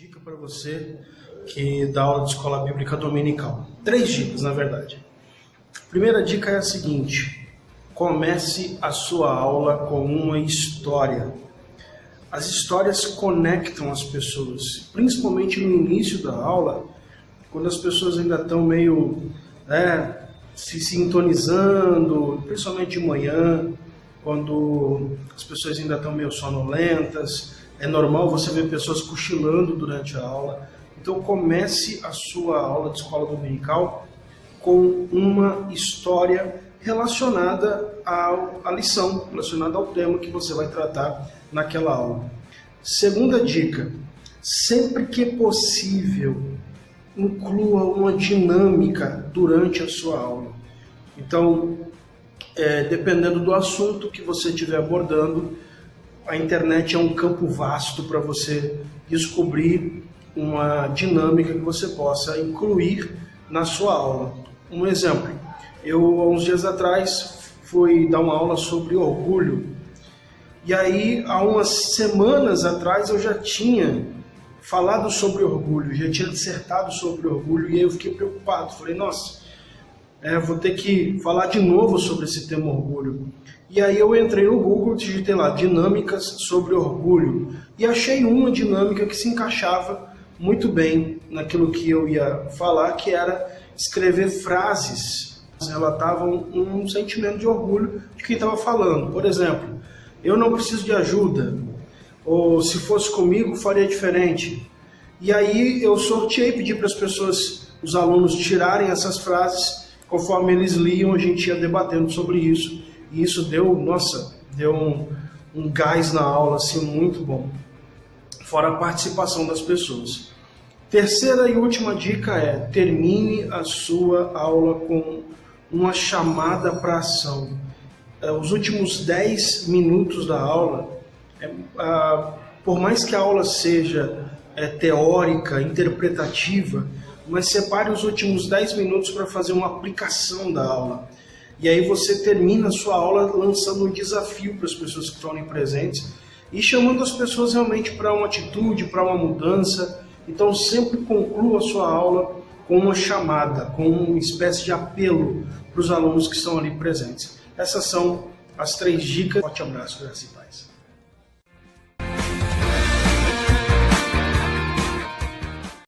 Dica para você que dá aula de escola bíblica dominical. 3 dicas, na verdade. A primeira dica é a seguinte: comece a sua aula com uma história. As histórias conectam as pessoas, principalmente no início da aula, quando as pessoas ainda estão meio se sintonizando, principalmente de manhã, quando as pessoas ainda estão meio sonolentas. É normal você ver pessoas cochilando durante a aula. Então comece a sua aula de escola dominical com uma história relacionada à lição, relacionada ao tema que você vai tratar naquela aula. Segunda dica: sempre que possível, inclua uma dinâmica durante a sua aula. Então, dependendo do assunto que você estiver abordando, a internet é um campo vasto para você descobrir uma dinâmica que você possa incluir na sua aula. Um exemplo: eu, há uns dias atrás, fui dar uma aula sobre orgulho. E aí, há umas semanas atrás, eu já tinha falado sobre orgulho, já tinha dissertado sobre orgulho, e aí eu fiquei preocupado. Falei, nossa, vou ter que falar de novo sobre esse tema orgulho. E aí eu entrei no Google, digitei lá, dinâmicas sobre orgulho, e achei uma dinâmica que se encaixava muito bem naquilo que eu ia falar, que era escrever frases que relatavam um sentimento de orgulho de quem estava falando. Por exemplo, eu não preciso de ajuda, ou se fosse comigo faria diferente. E aí eu sorteei, pedi para as pessoas, os alunos, tirarem essas frases. Conforme eles liam, a gente ia debatendo sobre isso. E isso deu um gás na aula, assim, muito bom. Fora a participação das pessoas. Terceira e última dica é: termine a sua aula com uma chamada para ação. Os últimos 10 minutos da aula, por mais que a aula seja teórica, interpretativa, mas separe os últimos 10 minutos para fazer uma aplicação da aula. E aí você termina a sua aula lançando um desafio para as pessoas que estão ali presentes e chamando as pessoas realmente para uma atitude, para uma mudança. Então sempre conclua a sua aula com uma chamada, com uma espécie de apelo para os alunos que estão ali presentes. Essas são as 3 dicas. Forte abraço, graça e paz.